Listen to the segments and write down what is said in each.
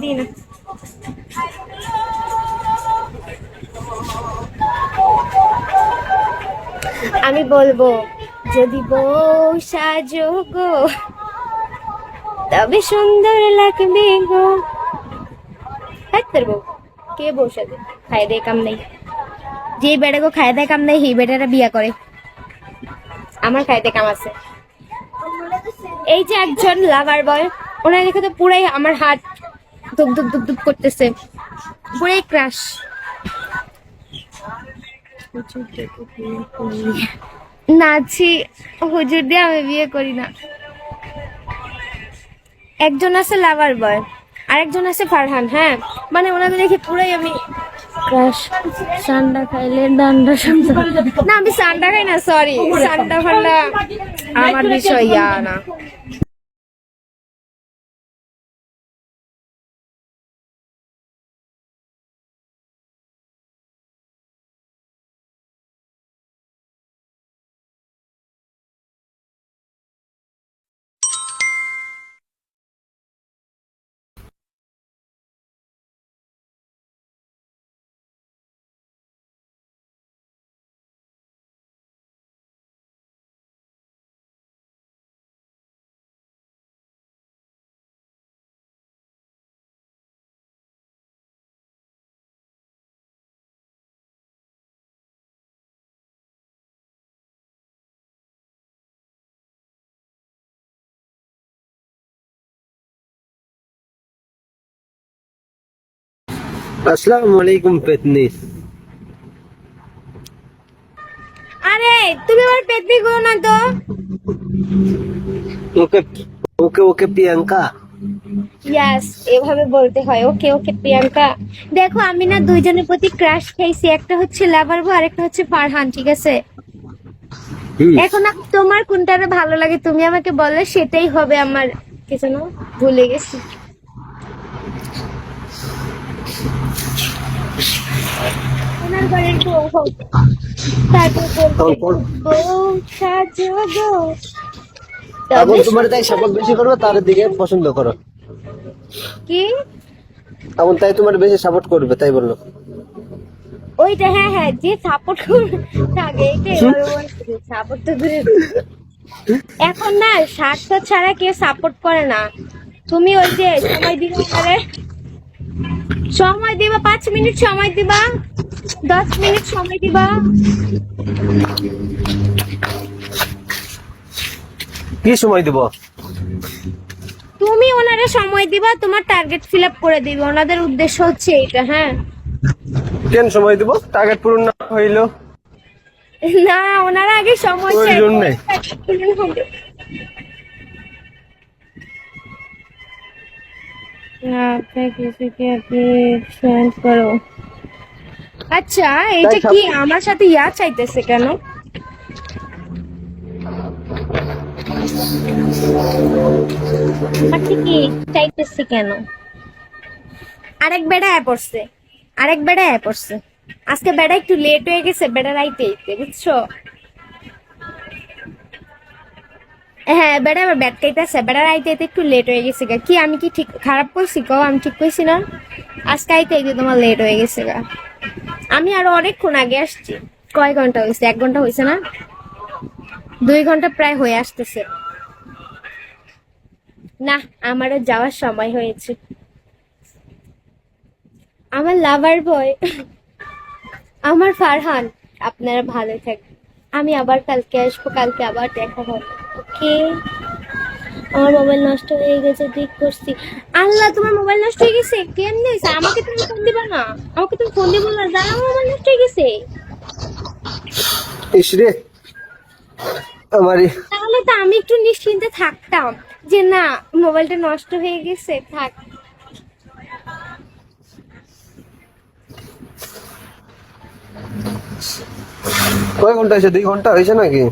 দিন আমি বলবো, যদি বউ সাজো গো তবে সুন্দর লাগবে গো। বউ কে বউ সাজে? খাই দেয় কাম নেই। যে বেড়ে গো খাই দেয় কাম নেই, সেই বেটারা বিয়া করে। আমার খাইতে কাম আছে। এই যে একজন লাভার বয়, ওনার দেখে তো পুরাই আমার হাত ধুপ ধুপ ধুপ ধুপ করতেছে, পুরাই ক্রাশ। নাচি হুজুর দিয়ে আমি বিয়ে করি না। একজন আছে লাভার বয়, আরেকজন আছে ফারহান। হ্যাঁ মানে ওনাদের দেখে পুরাই আমি ক্রাশ। সান্ডা খাইলে ডান্ডা সান্ডা, না আমি সান্ডা খাই না, সরি। সান্ডা ফান্ডা আমার বিষয় ইয়া না। আসসালামু আলাইকুম পেতনি। আরে তুমি আমার পেতনি করো না তো। ওকে ওকে ওকে প্রিয়াঙ্কা। ইয়াস, এভাবে বলতে হয়। ওকে ওকে প্রিয়াঙ্কা। দেখো আমি না দুইজনের প্রতি ক্রাশ খাইছি, একটা হচ্ছে লাভার বয় আর একটা হচ্ছে ফারহান, ঠিক আছে? এখন তোমার কোনটা ভালো লাগে তুমি আমাকে বললে সেটাই হবে আমার। কিছু না, ভুলে গেছি। ওনার বাড়ির বউ হোক, তারপর বউ সাজো গো এখন তবে তোমার তাই সাপোর্ট বেশি করবে, তার দিকে পছন্দ করো। কি এখন তাই তোমার বেশি সাপোর্ট করবে, তাই বললো। ওইটা? হ্যাঁ হ্যাঁ, যে সাপোর্ট করবে থাকে এইটাই সাপোর্ট তো দূরে। এখন না স্বার্থ ছাড়া কেউ সাপোর্ট করে না। তুমি ওই যে সময় দিবা, সময় দিবা, 5 মিনিট সময় দিবা, 10 মিনিট সময় দিবা। কি সময় দিব? তুমি ওনারা সময় দিবা, তোমার টার্গেট ফিল আপ করে দিবে। ওনাদের উদ্দেশ্য হচ্ছে এটা। হ্যাঁ কেন সময় দিব? টার্গেট পূরণ না হইলো না, ওনারা আগে সময় ওই চাই। জন্যে। করো। আচ্ছা এটা কি আমার সাথে ইয়া চাইতেছে কেন? আচ্ছা কি চাইতেছে কেন? আরেক বেড়া পড়ছে, আরেক বেড়া পড়ছে। আজকে বেড়া একটু লেট হয়ে গেছে, বেড়া রাইতে আইতে, বুঝছো? হ্যাঁ বেড়া আবার ব্যাট খাইতেছে, বেড়া রাইতে আইতে একটু লেট হয়ে গেছে গা। কি আমি কি ঠিক খারাপ কইছি? কও আমি ঠিক কইছি না? আজকে আইতে আইতে তোমার লেট হয়ে গেছে গা। আমি আরো অনেকক্ষণ আগে আসছি। কয় ঘন্টা হয়েছে? 1 ঘন্টা হয়েছে না? 2 ঘন্টা প্রায় হয়ে আসতেছে। না, আমারও যাওয়ার সময় হয়েছে। আমার লাভার বয়, আমার ফারহান, আপনারা ভালো থাকবেন। আমি আবার কালকে আসবো, কালকে আবার দেখা হবে। ওকে। আমার মোবাইল নষ্ট হয়ে গেছে, ঠিক করছি। আল্লাহ, তোমার মোবাইল নষ্ট হয়ে গেছে? কেমনে হয়েছে? আমাকে তুমি ফোন দিবা না? আমাকে তুমি ফোন দিব না? জানো আমার মোবাইল নষ্ট হয়ে গেছে। ইসরে আমারই। তাহলে তো আমি একটু নিশ্চিন্তে থাকতাম যে না, মোবাইলটা নষ্ট হয়ে গেছে, থাক। কয় ঘন্টা হয়েছে? 2 ঘন্টা হয়েছে নাকি?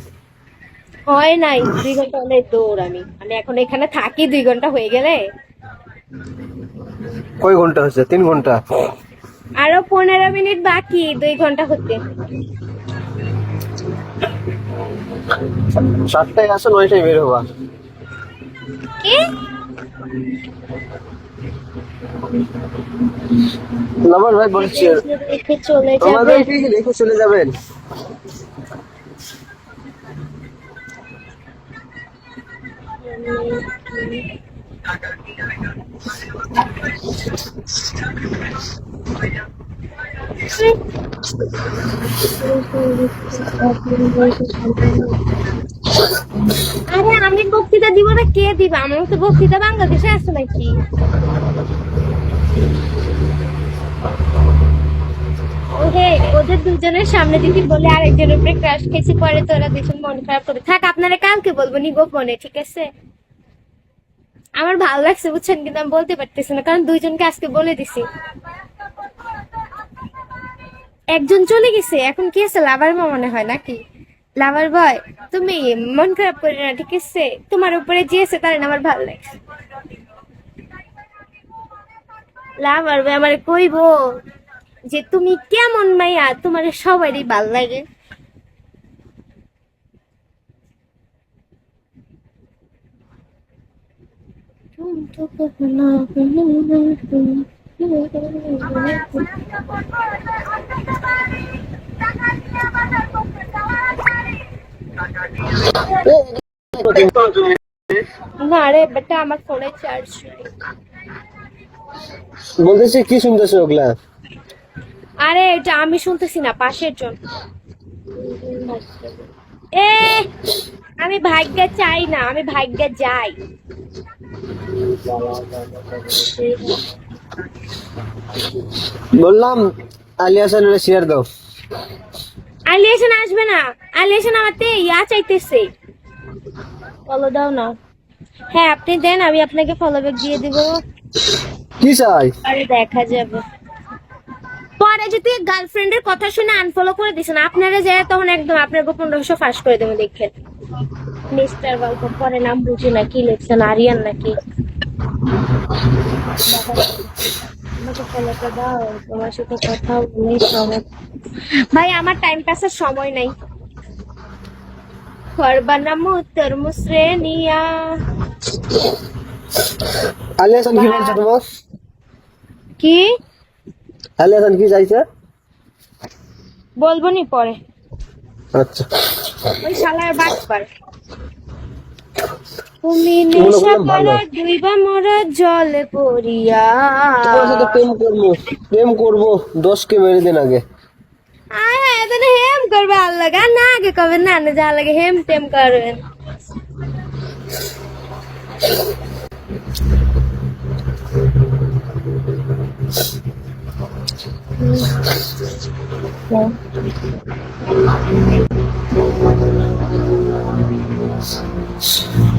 হয় নাই 2 ঘন্টা হলে দৌড়। আমি আমি এখন এখানে থাকি 2 ঘন্টা হয়ে গেলে। কয় ঘন্টা হয়েছে? 3 ঘন্টা। আরো 15 মিনিট বাকি 2 ঘন্টা হতে। 7টায় আসো, 9টায় বের হবা। কি? লাভার ভাই বলছি রেখে চলে যাবে। আমাদের কি রেখে চলে যাবেন? আরে আমি বক্তৃতা দিব না, কে দিবা? আমার তো বক্তৃতা বাংলাদেশে আছে নাকি? ওহে, ওদের দুজনের সামনে যদি বলে আরেকজনের উপরে ক্রাশ খেয়েছি, পরে তো ওরা ভীষণ মন খারাপ করবে। থাক, আপনারা কালকে বলবো নি গোপনে, ঠিক আছে? আমার ভালো লাগছে বুঝছেন, কিন্তু আমি বলতে পারতেছি না, কারণ দুইজনকে আজকে বলে দিছি। একজন চলে গেছে, এখন কি আছে? লাভার মা মনে হয় নাকি? লাভার বয়, তুমি মন খারাপ করে না, ঠিক আছে? তোমার উপরে যে আছে তার আমার ভালো লাগছে। লাভার বয় আমার কইবো যে তুমি কেমন মাইয়া, তোমার সবারই ভাল লাগে। না রে বেটা, আমার ফোনে চার্জ নাই। বলতেছি কি শুনতেছো ওগুলা? আরে এটা আমি শুনতেছি না, পাশের জন। এ আমি ভাগ্যে চাই না, আমি ভাগ্যে যাই। বললাম আলিয়া চ্যানেলে শেয়ার দাও। আলিয়েশন আসবে না, আলিয়েশন আমাতে ইয়া চাইতেছে, ফলো দাও না। হ্যাঁ আপনি দেন, আমি আপনাকে ফলো ব্যাক দিয়ে দিব। কি চাই? আরে দেখা যাবে। পরে যদি গার্লফ্রেন্ডের কথা শুনে আনফলো করে দিছেন, আপনারা যায় তখন একদম আপনার গোপন রহস্য ফাঁস করে দেবো, দেখেন। মিস্টার গল্প পরে নাম বুঝি না, কি লিখছেন, আরিয়ান নাকি? আমাকে ফলোটা দাও, তোমার সাথে কথা বলে সময়। ভাই আমার টাইম পাসের সময় নাই। খরবানামু তরমুজ রে নিয়া। আলিয়া চ্যানেল কি বলছে তোমার? কি আলিয়া চ্যানেল কি চাইছে? বলবো নি পরে। আচ্ছা, ওই শালার বাটপার। তুমি মনে নেশা করলাম ভালো। করা দুইবা মরা জলে পড়িয়া। তোমার সাথে প্রেম করবো 10কে মেরে দিন আগে। আয় হ্যাঁ, তাহলে হেম করবে আল্লাহ, আর না আগে কবে না না যা লাগে হেম টেম করবেন।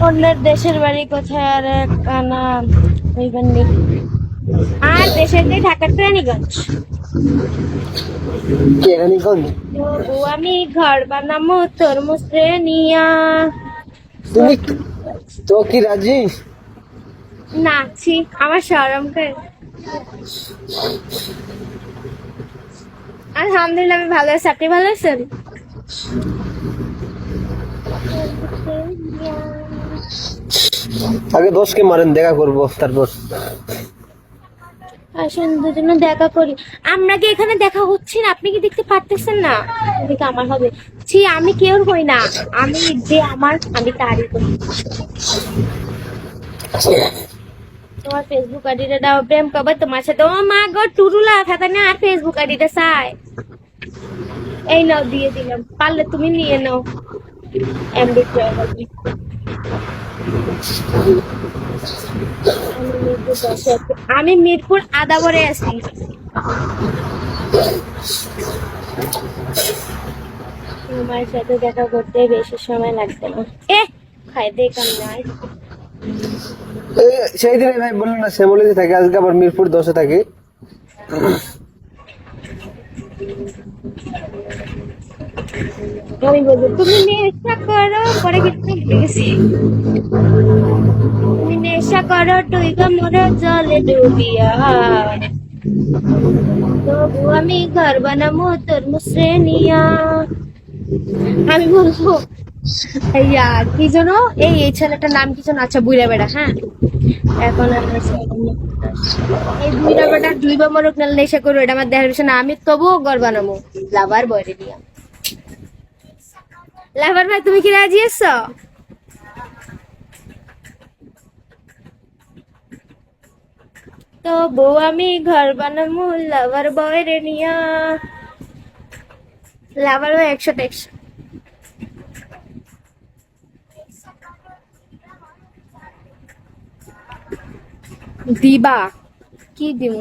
অন্যের দেশের বাড়ি কোথায়? আর কানা হইবেন নি। আর দেশের যে ঢাকার রানীগঞ্জ। কি এখানে কোন? তবু আমি ঘর বানামো তরমুজ রে নিয়া। তুমি তো কি রাজি? নাচি, আমার শরম করে। আলহামদুলিল্লাহ আমি ভালো আছি, আপনি ভালো আছেন? আগে 10কে মারেন, দেখা করবো তারপর। আসেন দুজনে দেখা করি। আমরা কি এখানে দেখা হচ্ছে না? আপনি কি দেখতে পারতেছেন না? এদিকে আমার হবে। ছি, আমি কেউ হই না, আমি যে আমার আমি তারই করি। তোমার ফেসবুক আইডিটা দাও, প্রেম কবে তোমার সাথে। ও মা গো, টুরুলা খাতা না, আর ফেসবুক আইডিটা চাই। এই নাও, দিয়ে দিলাম, পারলে তুমি নিয়ে নাও। এমবি আমি মিরপুর আদাবরে আছি। তোমার সাথে দেখা করতে বেশি সময় লাগবে না। খাই দেখাম নাই। সেই দিনে ভাই বললো না শ্যামলিতে থাকে, আজকে আবার মিরপুর 10-এ থাকে। আমি বলবো তুমি নেশা করো, পরে কিন্তু ভুলে গেছি। তুমি নেশা করো ডুইবা মরো জলে ডুবিয়া। তবু আমি ঘর বানাবো তরমুজ রে নিয়া। আমি বলবো ইয়া কি যেন, এই ছেলেটার নাম কি যেন, আচ্ছা বুইরা বেড়া, হ্যাঁ এখন আমরা এই দুইটা বেটা দুইবার মরক না নেশা করবো, এটা আমার দেহের বিষয় না। আমি তবুও গড় বানাবো লাভার বয়রে দিয়া। লাভার ভাই তুমি কি রাজি আছো? তবু আমি ঘর বানাবো লাভার বয়রে নিয়া। লাভার ভাই 100 দিবা কি দিব?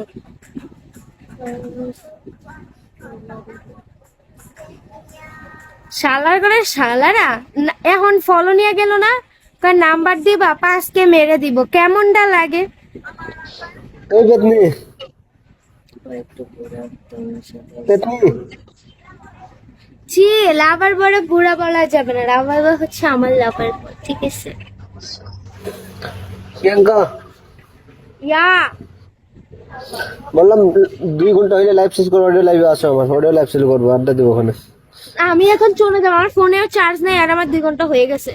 শালার করে শালারা এখন ফলো নিয়ে গেল না, নাম্বার দিবা 5K মেরে দিব, কেমনটা লাগে? এই পেতনি জি, লাভার বড় বুড়া বলা যাবে না, লাভার বয় হচ্ছে আমার লাভার বয়, ঠিক আছে? প্রিয়াঙ্কা, ইয়া বললাম 2 ঘন্টা হইলে লাইভ শেষ করবো, অডিও লাইভে আসো, আমার অডিও লাইভ শেষ করবো, আড্ডা দিব ওখানে। আমি এখন চলে যাবো, আমার ফোনেও চার্জ নেই আর আমার 2 ঘন্টা হয়ে গেছে।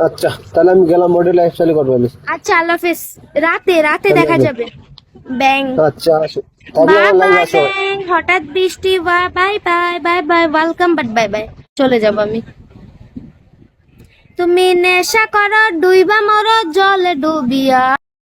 আচ্ছা তাহলে আমি গেলাম, অডিও লাইভ চালু করবো আমি। আচ্ছা আল্লাহ হাফেজ, রাতে রাতে দেখা যাবে। ব্যাং আচ্ছা আসো, তাহলে বাই আমার লাইভ বাই আসো। ব্যাং, হঠাৎ বৃষ্টি, bye bye bye bye bye, welcome but bye bye, চলে যাব আমি। তুমি নেশা করো ডুইবা মরো জলে ডুবিয়া।